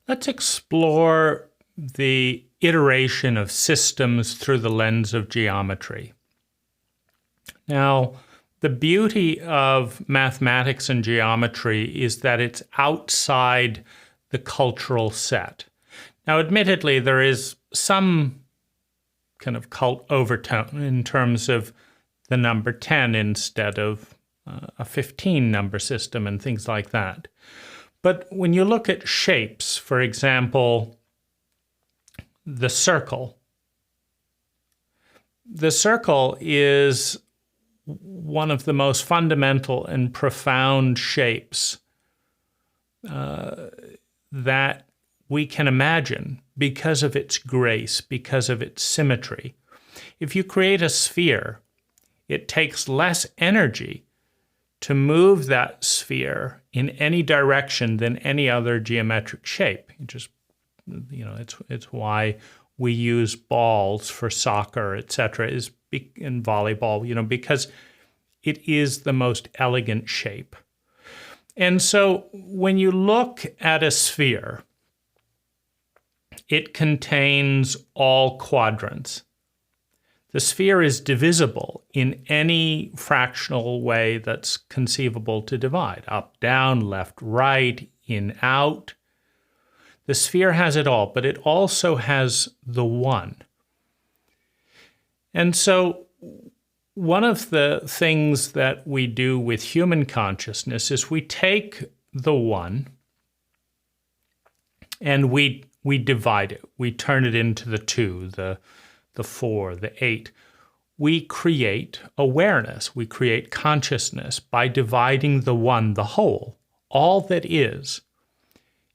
Let's explore the iteration of systems through the lens of geometry. Now, the beauty of mathematics and geometry is that it's outside the cultural set. Now, admittedly, there is some kind of cult overtone in terms of the number 10 instead of a 15 number system and things like that. But when you look at shapes, for example, the circle is one of the most fundamental and profound shapes that we can imagine because of its grace, because of its symmetry. If you create a sphere, it takes less energy to move that sphere in any direction than any other geometric shape. It's why we use balls for soccer, etc., in volleyball, because it is the most elegant shape. And so when you look at a sphere, it contains all quadrants. The sphere is divisible in any fractional way that's conceivable to divide. Up, down, left, right, in, out. The sphere has it all, but it also has the one. And so one of the things that we do with human consciousness is we take the one and we divide it. We turn it into the two, the 4, the 8. We create awareness. We create consciousness by dividing the one, the whole, all that is,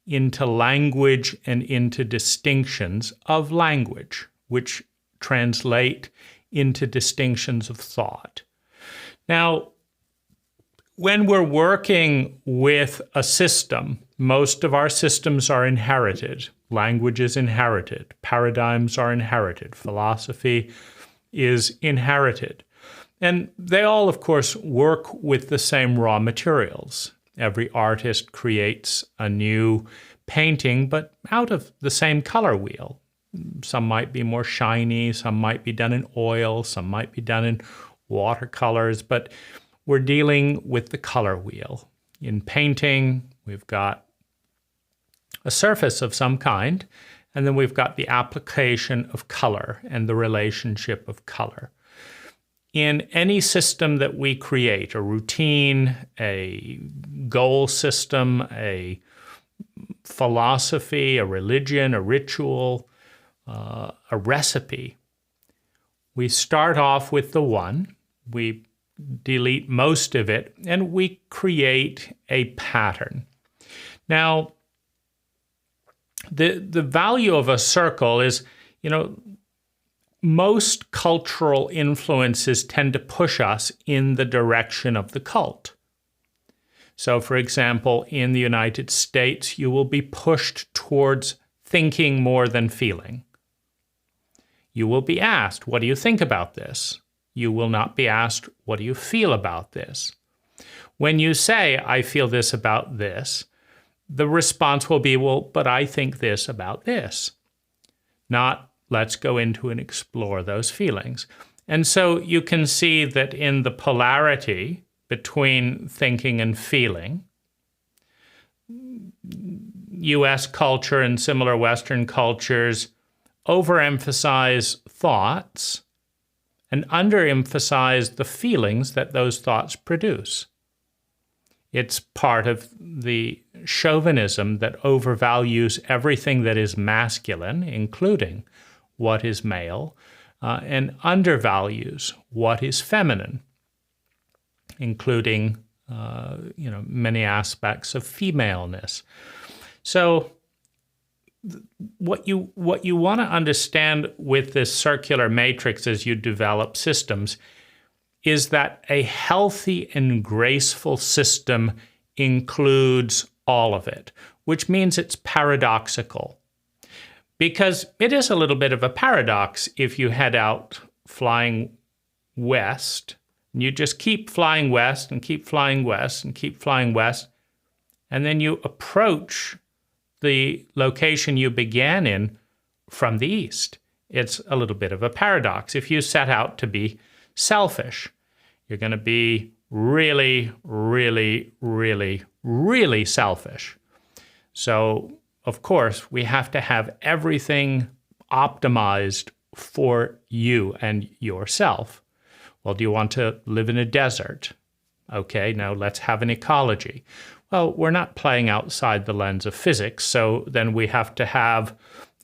into language and into distinctions of language, which translate into distinctions of thought. Now, when we're working with a system, most of our systems are inherited. Language is inherited. Paradigms are inherited. Philosophy is inherited. And they all, of course, work with the same raw materials. Every artist creates a new painting, but out of the same color wheel. Some might be more shiny, some might be done in oil, some might be done in watercolors, but we're dealing with the color wheel. In painting, we've got a surface of some kind, and then we've got the application of color and the relationship of color. In any system that we create, a routine, a goal system, a philosophy, a religion, a ritual, a recipe, we start off with the one, we delete most of it, and we create a pattern. Now, the value of a circle is, most cultural influences tend to push us in the direction of the cult. So, for example, in the United States, you will be pushed towards thinking more than feeling. You will be asked, what do you think about this? You will not be asked, what do you feel about this? When you say, I feel this about this, the response will be, well, but I think this about this. Not, let's go into and explore those feelings. And so you can see that in the polarity between thinking and feeling, US culture and similar Western cultures overemphasize thoughts and underemphasize the feelings that those thoughts produce. It's part of the chauvinism that overvalues everything that is masculine, including what is male, and undervalues what is feminine, including many aspects of femaleness. So what you want to understand with this circular matrix as you develop systems is that a healthy and graceful system includes all of it, which means it's paradoxical. Because it is a little bit of a paradox if you head out flying west, and you just keep flying west and keep flying west and keep flying west, and then you approach the location you began in from the east. It's a little bit of a paradox. If you set out to be selfish, you're going to be really, really, really, really selfish. So, of course, we have to have everything optimized for you and yourself. Well, do you want to live in a desert? Okay, now let's have an ecology. Well, we're not playing outside the lens of physics, so then we have to have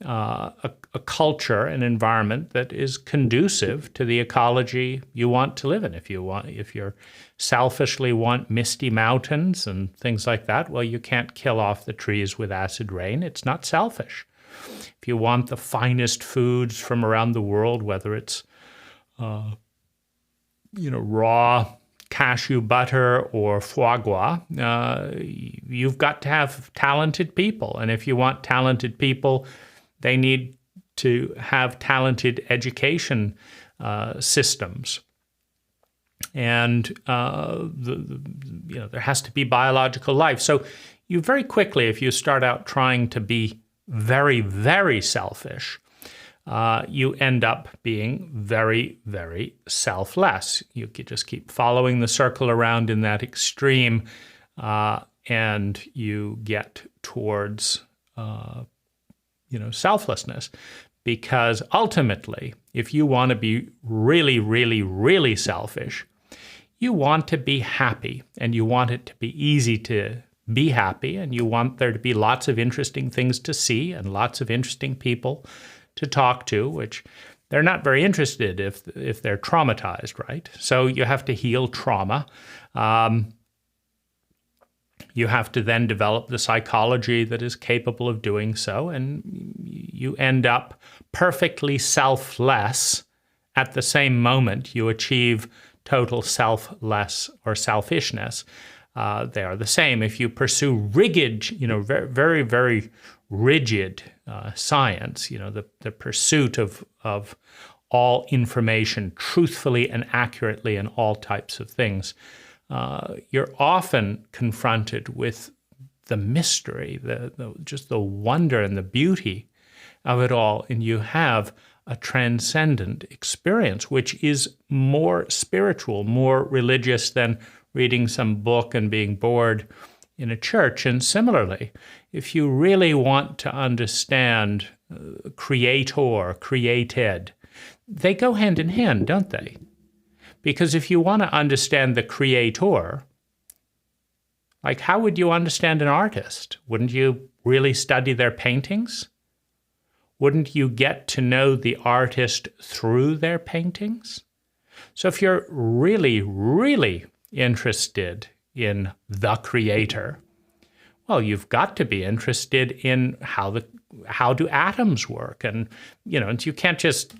a culture, an environment that is conducive to the ecology you want to live in. If you selfishly want misty mountains and things like that, well, you can't kill off the trees with acid rain. It's not selfish. If you want the finest foods from around the world, whether it's raw cashew butter or foie gras, you've got to have talented people. And if you want talented people, they need to have talented education systems. And there has to be biological life. So you very quickly, if you start out trying to be very, very selfish, you end up being very, very selfless. You just keep following the circle around in that extreme, and you get towards selflessness. Because ultimately, if you want to be really, really, really selfish, you want to be happy, and you want it to be easy to be happy, and you want there to be lots of interesting things to see and lots of interesting people to talk to, which they're not very interested if they're traumatized, right? So you have to heal trauma. You have to then develop the psychology that is capable of doing so, and you end up perfectly selfless at the same moment you achieve total selfless or selfishness. They are the same. If you pursue rigid, very, very, very rigid science, the pursuit of all information truthfully and accurately in all types of things, you're often confronted with the mystery, just the wonder and the beauty of it all, and you have a transcendent experience, which is more spiritual, more religious than reading some book and being bored in a church. And similarly, if you really want to understand creator, created, they go hand in hand, don't they? Because if you want to understand the creator, like how would you understand an artist? Wouldn't you really study their paintings? Wouldn't you get to know the artist through their paintings? So if you're really, really interested in the creator, well, you've got to be interested in how do atoms work, and you can't just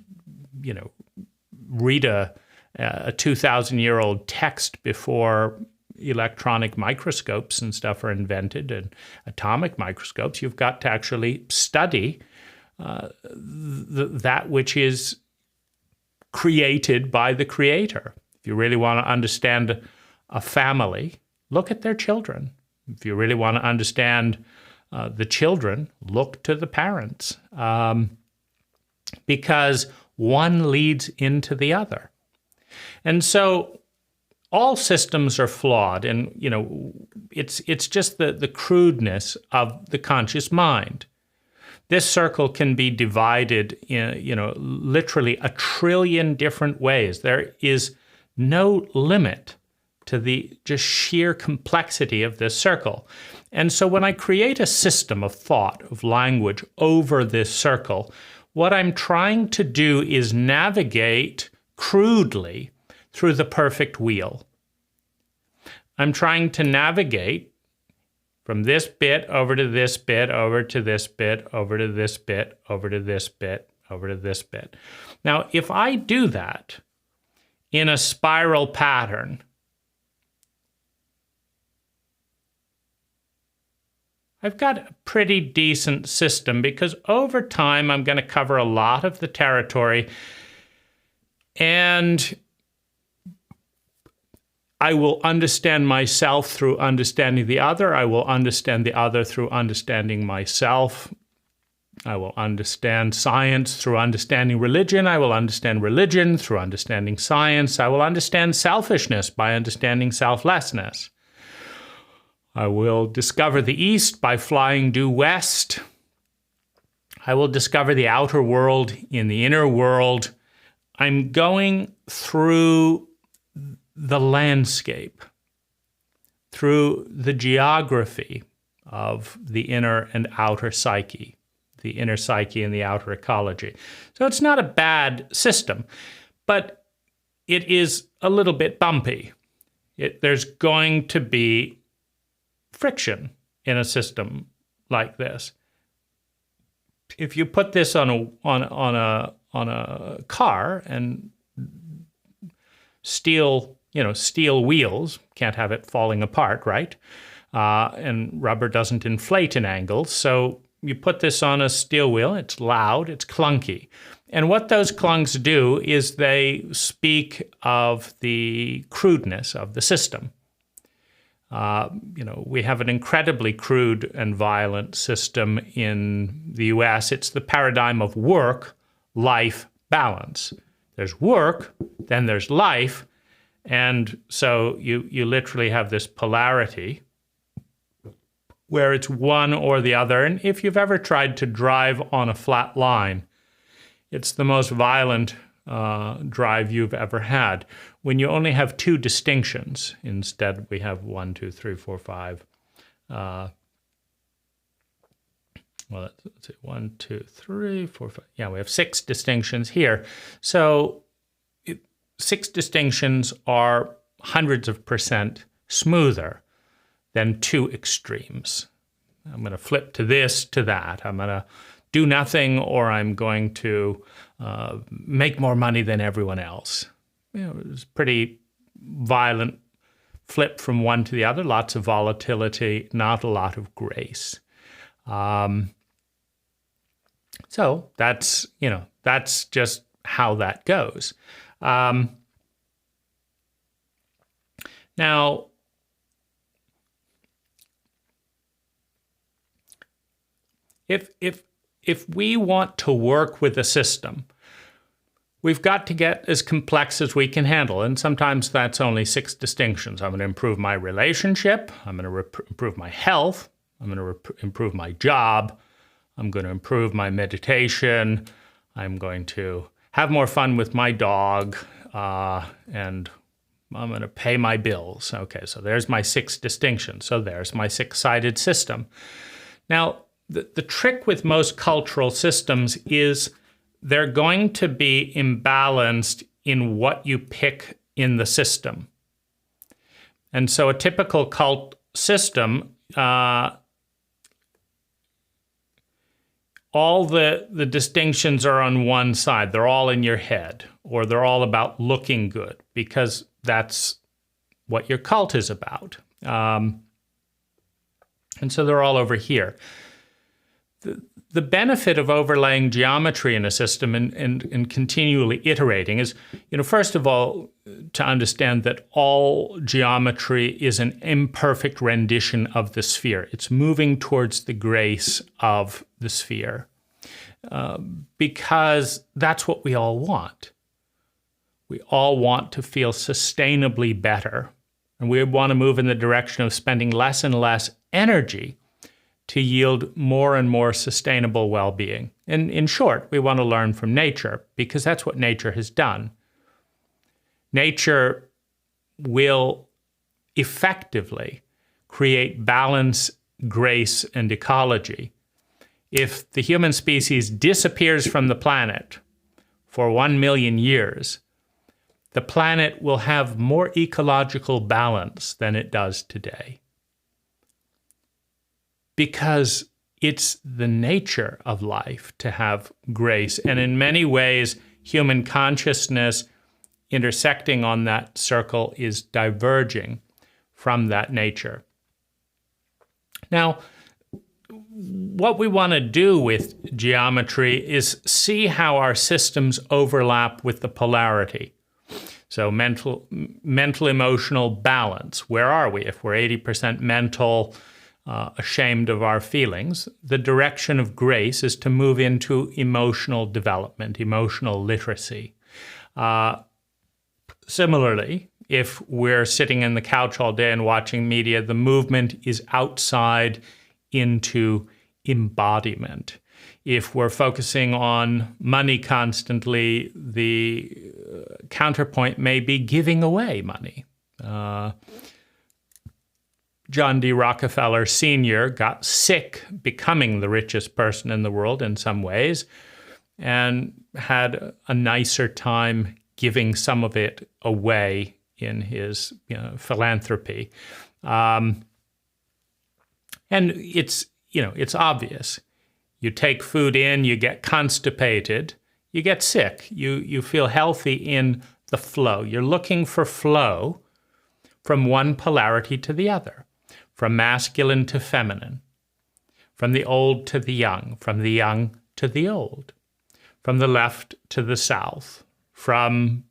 read a 2,000-year-old text before electronic microscopes and stuff are invented and atomic microscopes. You've got to actually study that which is created by the creator. If you really want to understand a family, look at their children. If you really want to understand the children, look to the parents, because one leads into the other. And so all systems are flawed, and it's just the crudeness of the conscious mind. This circle can be divided in literally a trillion different ways. There is no limit to the just sheer complexity of this circle. And so when I create a system of thought, of language over this circle, what I'm trying to do is navigate crudely through the perfect wheel. I'm trying to navigate from this bit over to this bit, over to this bit, over to this bit, over to this bit, over to this bit. Now, if I do that in a spiral pattern, I've got a pretty decent system, because over time I'm going to cover a lot of the territory, and I will understand myself through understanding the other. I will understand the other through understanding myself. I will understand science through understanding religion. I will understand religion through understanding science. I will understand selfishness by understanding selflessness. I will discover the East by flying due west. I will discover the outer world in the inner world. I'm going through the landscape, through the geography of the inner and outer psyche, the inner psyche and the outer ecology. So it's not a bad system, but it is a little bit bumpy. There's going to be friction in a system like this. If you put this on a car and steel wheels, can't have it falling apart, right? And rubber doesn't inflate in angles. So you put this on a steel wheel, it's loud, it's clunky. And what those clunks do is they speak of the crudeness of the system. We have an incredibly crude and violent system in the US. It's the paradigm of work-life balance. There's work, then there's life, and so you literally have this polarity where it's one or the other. And if you've ever tried to drive on a flat line, it's the most violent drive you've ever had. When you only have two distinctions, instead we have 1, 2, 3, 4, 5. Let's see, 1, 2, 3, 4, 5. Yeah, we have 6 distinctions here. So 6 distinctions are hundreds of % smoother than 2 extremes. I'm going to flip to this, to that. I'm going to do nothing, or I'm going to make more money than everyone else. It was pretty violent flip from one to the other, lots of volatility, not a lot of grace. So that's just how that goes. Now, if we want to work with a system, we've got to get as complex as we can handle. And sometimes that's only 6 distinctions. I'm going to improve my relationship. I'm going to improve my health. I'm going to improve my job. I'm going to improve my meditation. I'm going to have more fun with my dog. And I'm going to pay my bills. Okay, so there's my 6 distinctions. So there's my 6-sided system. Now, the trick with most cultural systems is they're going to be imbalanced in what you pick in the system. And so a typical cult system, all the distinctions are on one side. They're all in your head, or they're all about looking good, because that's what your cult is about. And so they're all over here. The benefit of overlaying geometry in a system and continually iterating is, first of all, to understand that all geometry is an imperfect rendition of the sphere. It's moving towards the grace of the sphere, because that's what we all want. We all want to feel sustainably better, and we want to move in the direction of spending less and less energy to yield more and more sustainable well-being. And in short, we want to learn from nature, because that's what nature has done. Nature will effectively create balance, grace, and ecology. If the human species disappears from the planet for 1 million years, the planet will have more ecological balance than it does today, because it's the nature of life to have grace. And in many ways, human consciousness intersecting on that circle is diverging from that nature. Now, what we want to do with geometry is see how our systems overlap with the polarity. So mental emotional balance. Where are we? If we're 80% mental, ashamed of our feelings, the direction of grace is to move into emotional development, emotional literacy. Similarly, if we're sitting in the couch all day and watching media, the movement is outside into embodiment. If we're focusing on money constantly, the counterpoint may be giving away money. John D. Rockefeller Sr. got sick becoming the richest person in the world in some ways and had a nicer time giving some of it away in his philanthropy. And it's obvious. You take food in, you get constipated, you get sick. You feel healthy in the flow. You're looking for flow from one polarity to the other, from masculine to feminine, from the old to the young, from the young to the old, from the left to the south, from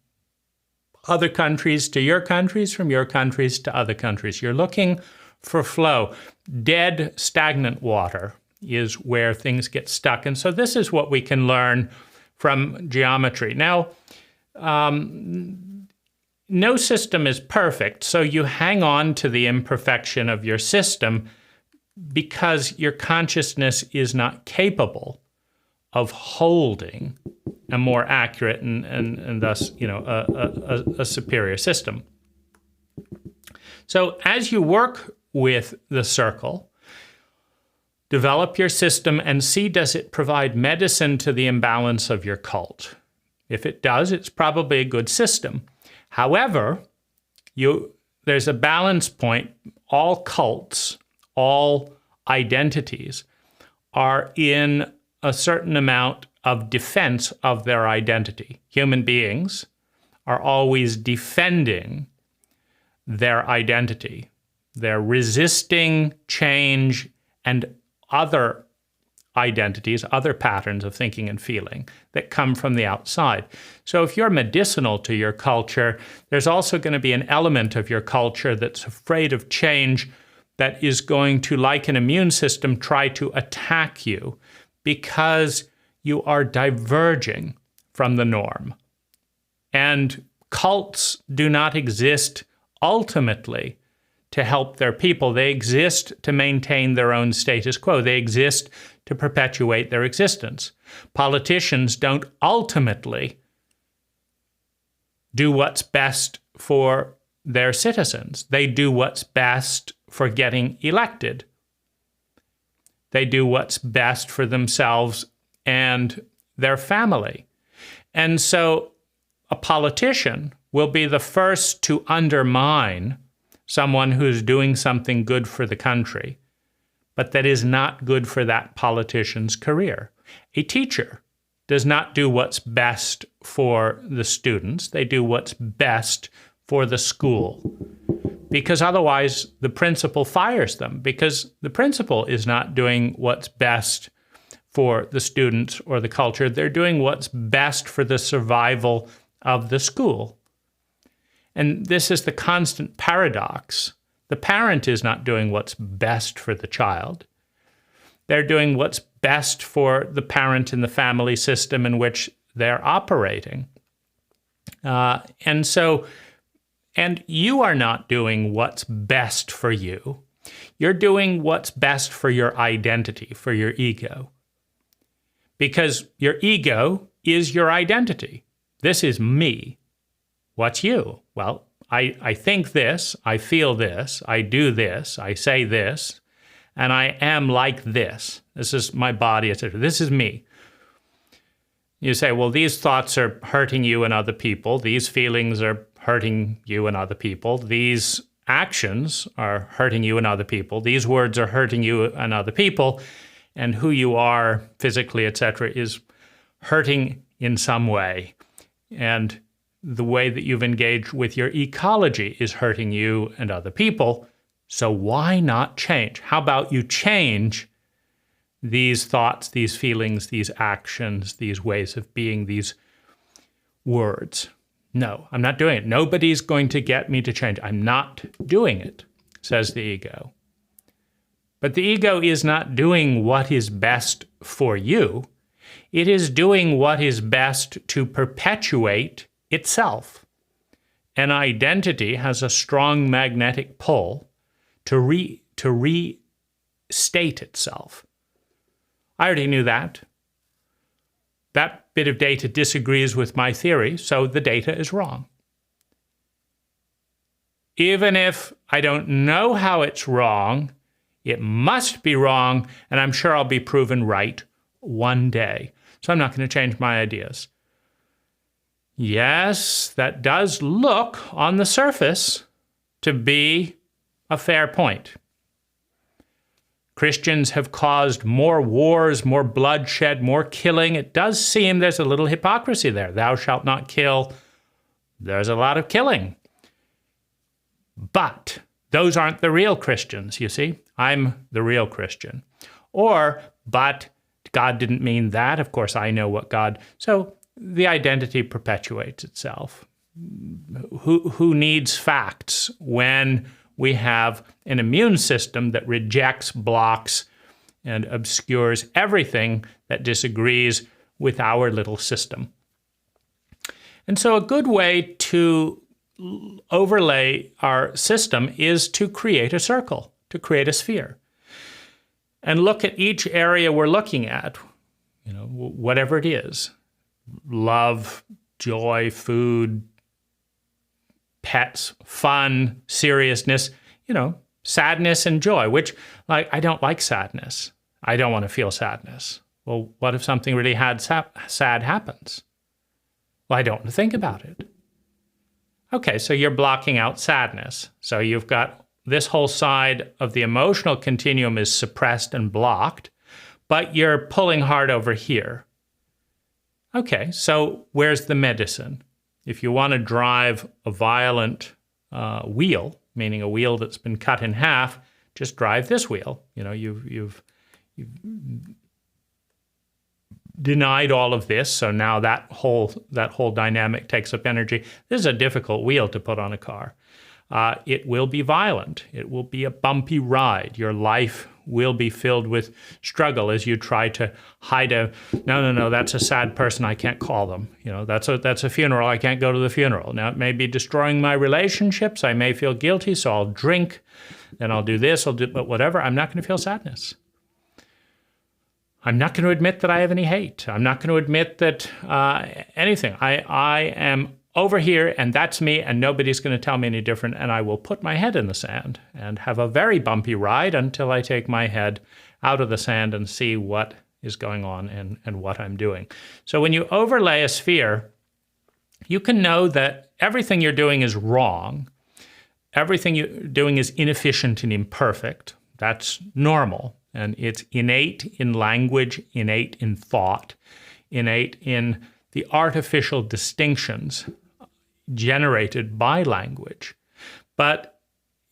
other countries to your countries, from your countries to other countries. You're looking for flow. Dead, stagnant water is where things get stuck. And so this is what we can learn from geometry. Now, no system is perfect, so you hang on to the imperfection of your system because your consciousness is not capable of holding a more accurate and thus, a superior system. So as you work with the circle, develop your system and see, does it provide medicine to the imbalance of your cult? If it does, it's probably a good system. However, there's a balance point. All cults, all identities are in a certain amount of defense of their identity. Human beings are always defending their identity. They're resisting change and other identities, other patterns of thinking and feeling that come from the outside. So if you're medicinal to your culture, there's also going to be an element of your culture that's afraid of change that is going to, like an immune system, try to attack you because you are diverging from the norm. And cults do not exist ultimately to help their people. They exist to maintain their own status quo. They exist to perpetuate their existence. Politicians don't ultimately do what's best for their citizens. They do what's best for getting elected. They do what's best for themselves and their family. And so a politician will be the first to undermine someone who's doing something good for the country, but that is not good for that politician's career. A teacher does not do what's best for the students. They do what's best for the school, because otherwise the principal fires them, because the principal is not doing what's best for the students or the culture. They're doing what's best for the survival of the school. And this is the constant paradox. The parent is not doing what's best for the child. They're doing what's best for the parent and the family system in which they're operating. And you are not doing what's best for you. You're doing what's best for your identity, for your ego. Because your ego is your identity. This is me. What's you? Well, I think this, I feel this, I do this, I say this, and I am like this. This is my body, etc. This is me. You say, well, these thoughts are hurting you and other people. These feelings are hurting you and other people. These actions are hurting you and other people. These words are hurting you and other people. And who you are physically, etc., is hurting in some way. And the way that you've engaged with your ecology is hurting you and other people. So why not change? How about you change these thoughts, these feelings, these actions, these ways of being, these words? No, I'm not doing it. Nobody's going to get me to change. I'm not doing it, says the ego. But the ego is not doing what is best for you. It is doing what is best to perpetuate itself. An identity has a strong magnetic pull to restate itself. I already knew that. That bit of data disagrees with my theory, so the data is wrong. Even if I don't know how it's wrong, it must be wrong, and I'm sure I'll be proven right one day. So I'm not going to change my ideas. Yes, that does look on the surface to be a fair point. Christians have caused more wars, more bloodshed, more killing. It does seem there's a little hypocrisy there. Thou shalt not kill. There's a lot of killing. But those aren't the real Christians, you see. I'm the real Christian. But God didn't mean that. Of course, I know what God... So the identity perpetuates itself. Who needs facts when we have an immune system that rejects, blocks, and obscures everything that disagrees with our little system? And so a good way to overlay our system is to create a circle, to create a sphere, and look at each area we're looking at, whatever it is, love, joy, food, pets, fun, seriousness, sadness and joy, which, I don't like sadness. I don't want to feel sadness. Well, what if something really sad happens? Well, I don't want to think about it. Okay, so you're blocking out sadness. So you've got this whole side of the emotional continuum is suppressed and blocked, but you're pulling hard over here. Okay, so where's the medicine? If you want to drive a violent wheel, meaning a wheel that's been cut in half, just drive this wheel. You've denied all of this, so now that whole dynamic takes up energy. This is a difficult wheel to put on a car. It will be violent. It will be a bumpy ride. Your life will be filled with struggle as you try to hide no, that's a sad person, I can't call them. That's a funeral, I can't go to the funeral. Now, it may be destroying my relationships. I may feel guilty, so I'll drink, then I'll do this, but whatever, I'm not going to feel sadness. I'm not going to admit that I have any hate. I'm not going to admit that anything. I am over here, and that's me, and nobody's going to tell me any different, and I will put my head in the sand and have a very bumpy ride until I take my head out of the sand and see what is going on and what I'm doing. So when you overlay a sphere, you can know that everything you're doing is wrong. Everything you're doing is inefficient and imperfect. That's normal. And it's innate in language, innate in thought, innate in the artificial distinctions generated by language. But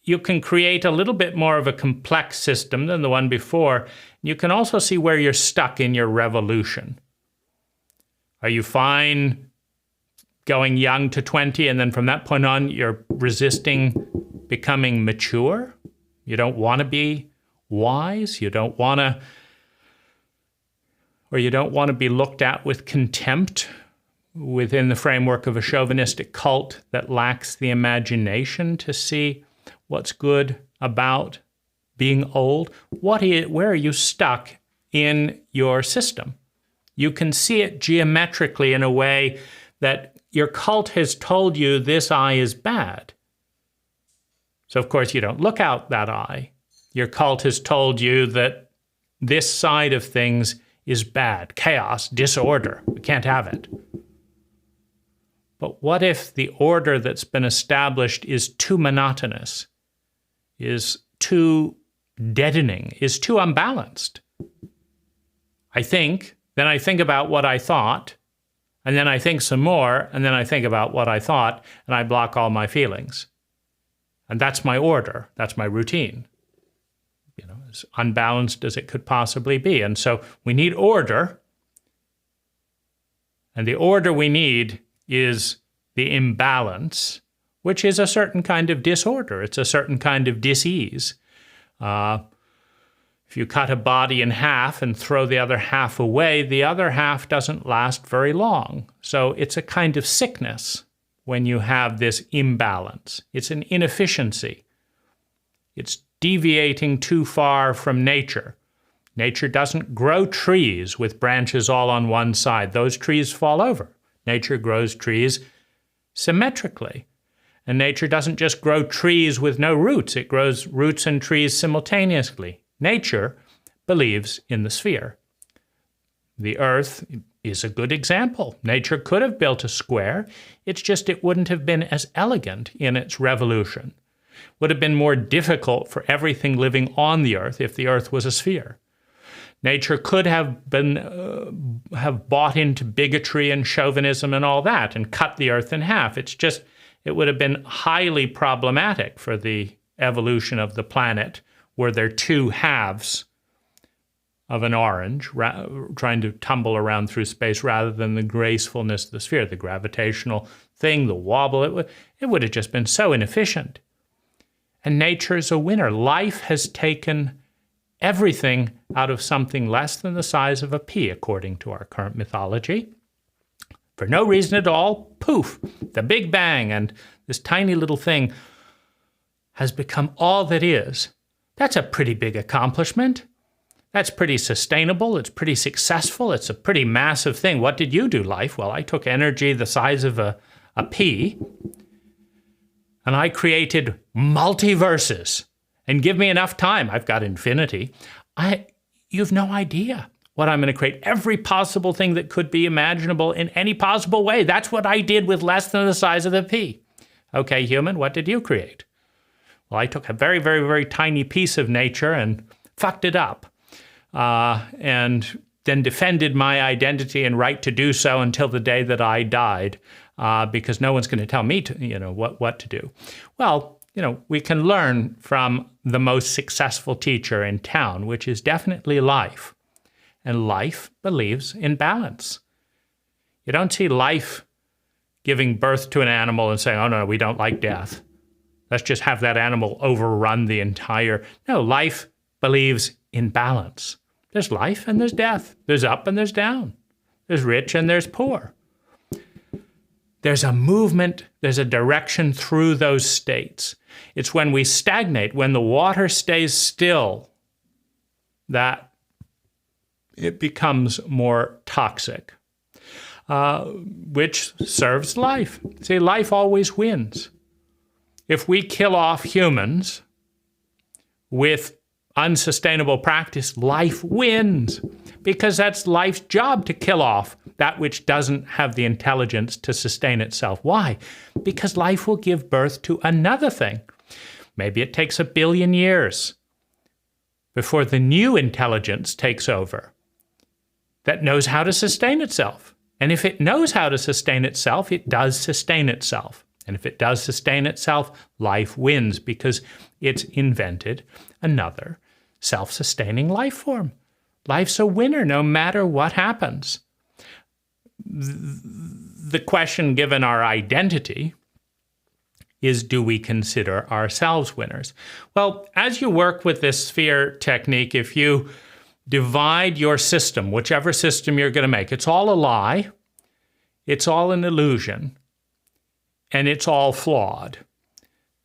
you can create a little bit more of a complex system than the one before. You can also see where you're stuck in your revolution. Are you fine going young to 20, and then from that point on, you're resisting becoming mature? You don't want to be wise? You don't want to be looked at with contempt within the framework of a chauvinistic cult that lacks the imagination to see what's good about being old? Where are you stuck in your system? You can see it geometrically in a way that your cult has told you this eye is bad. So, of course, you don't look out that eye. Your cult has told you that this side of things is bad, chaos, disorder. We can't have it. But what if the order that's been established is too monotonous, is too deadening, is too unbalanced? Then I think about what I thought, and then I think some more, and then I think about what I thought, and I block all my feelings. And that's my order, that's my routine. As unbalanced as it could possibly be. And so we need order. And the order we need is the imbalance, which is a certain kind of disorder. It's a certain kind of dis-ease. If you cut a body in half and throw the other half away, the other half doesn't last very long. So it's a kind of sickness when you have this imbalance. It's an inefficiency. It's deviating too far from nature. Nature doesn't grow trees with branches all on one side. Those trees fall over. Nature grows trees symmetrically. And nature doesn't just grow trees with no roots. It grows roots and trees simultaneously. Nature believes in the sphere. The Earth is a good example. Nature could have built a square. It's just it wouldn't have been as elegant in its revolution. Would have been more difficult for everything living on the Earth if the Earth was a sphere. Nature could have been have bought into bigotry and chauvinism and all that and cut the Earth in half. It's just it would have been highly problematic for the evolution of the planet were there two halves of an orange trying to tumble around through space rather than the gracefulness of the sphere, the gravitational thing, the wobble. It would have just been so inefficient. And nature is a winner. Life has taken everything out of something less than the size of a pea, according to our current mythology. For no reason at all, poof, the Big Bang, and this tiny little thing has become all that is. That's a pretty big accomplishment. That's pretty sustainable. It's pretty successful. It's a pretty massive thing. What did you do, life? Well, I took energy the size of a pea, and I created multiverses. And give me enough time. I've got infinity. You've no idea what I'm going to create. Every possible thing that could be imaginable in any possible way. That's what I did with less than the size of the pea. Okay, human, what did you create? Well, I took a very, very, very tiny piece of nature and fucked it up. And then defended my identity and right to do so until the day that I died, because no one's going to tell me what to do. Well, we can learn from the most successful teacher in town, which is definitely life. And life believes in balance. You don't see life giving birth to an animal and saying, oh, no, we don't like death. Let's just have that animal overrun the entire... No, life believes in balance. There's life and there's death. There's up and there's down. There's rich and there's poor. There's a movement, there's a direction through those states. It's when we stagnate, when the water stays still, that it becomes more toxic, which serves life. See, life always wins. If we kill off humans with unsustainable practice, life wins, because that's life's job to kill off that which doesn't have the intelligence to sustain itself. Why? Because life will give birth to another thing. Maybe it takes 1 billion years before the new intelligence takes over that knows how to sustain itself. And if it knows how to sustain itself, it does sustain itself. And if it does sustain itself, life wins because it's invented another self-sustaining life form. Life's a winner no matter what happens. The question, given our identity, is do we consider ourselves winners? Well, as you work with this sphere technique, if you divide your system, whichever system you're going to make, it's all a lie, it's all an illusion, and it's all flawed.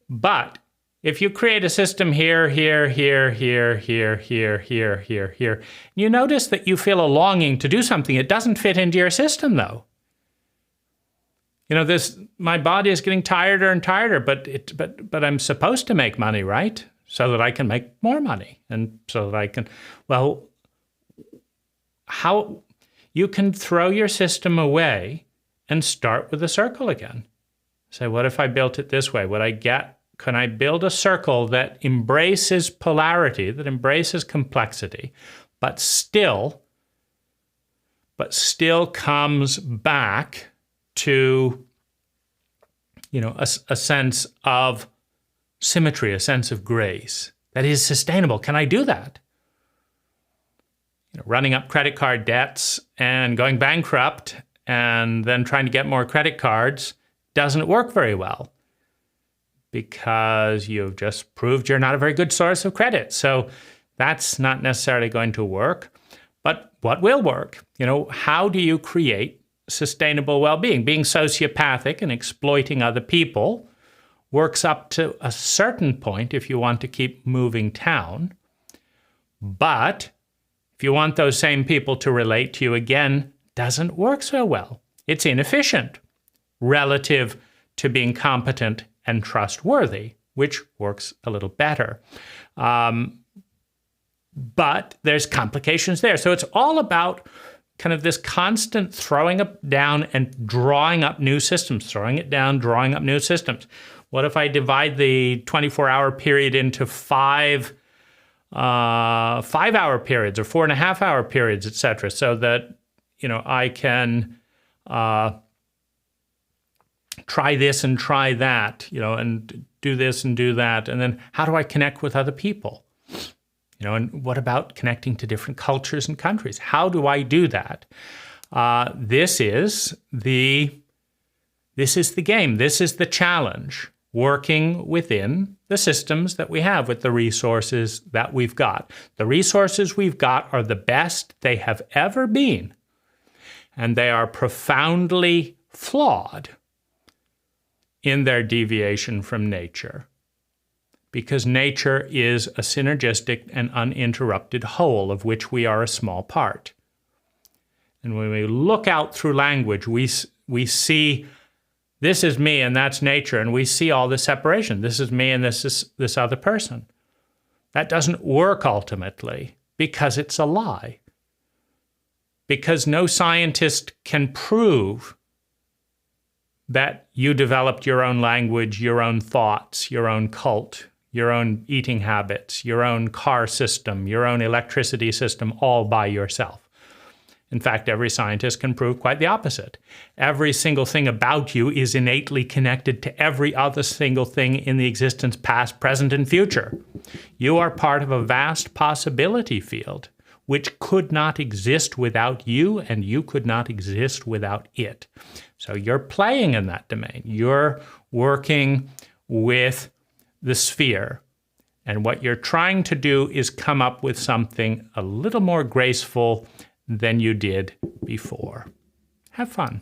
But if you create a system here, here, here, here, here, here, here, here, here, you notice that you feel a longing to do something. It doesn't fit into your system, though. My body is getting tireder and tireder, but I'm supposed to make money, right? So that I can make more money, and so that I can, how you can throw your system away and start with a circle again. Say, what if I built it this way? Can I build a circle that embraces polarity, that embraces complexity, but still comes back to, a sense of symmetry, a sense of grace that is sustainable? Can I do that? Running up credit card debts and going bankrupt and then trying to get more credit cards doesn't work very well because you've just proved you're not a very good source of credit. So that's not necessarily going to work. But what will work? How do you create sustainable well-being? Being sociopathic and exploiting other people works up to a certain point if you want to keep moving town. But if you want those same people to relate to you again, doesn't work so well. It's inefficient relative to being competent and trustworthy, which works a little better. But there's complications there. So it's all about kind of this constant throwing up down and drawing up new systems, throwing it down, drawing up new systems. What if I divide the 24-hour period into 5 5-hour periods or 4.5-hour periods, et cetera, so that, I can try this and try that, and do this and do that. And then how do I connect with other people? And what about connecting to different cultures and countries? How do I do that? This is the game. This is the challenge, working within the systems that we have with the resources that we've got. The resources we've got are the best they have ever been, and they are profoundly flawed in their deviation from nature, because nature is a synergistic and uninterrupted whole of which we are a small part. And when we look out through language, we see this is me and that's nature, and we see all the separation. This is me and this is this other person. That doesn't work ultimately because it's a lie. Because no scientist can prove that you developed your own language, your own thoughts, your own cult, your own eating habits, your own car system, your own electricity system, all by yourself. In fact, every scientist can prove quite the opposite. Every single thing about you is innately connected to every other single thing in the existence, past, present, and future. You are part of a vast possibility field, which could not exist without you, and you could not exist without it. So you're playing in that domain. You're working with the sphere. And what you're trying to do is come up with something a little more graceful than you did before. Have fun.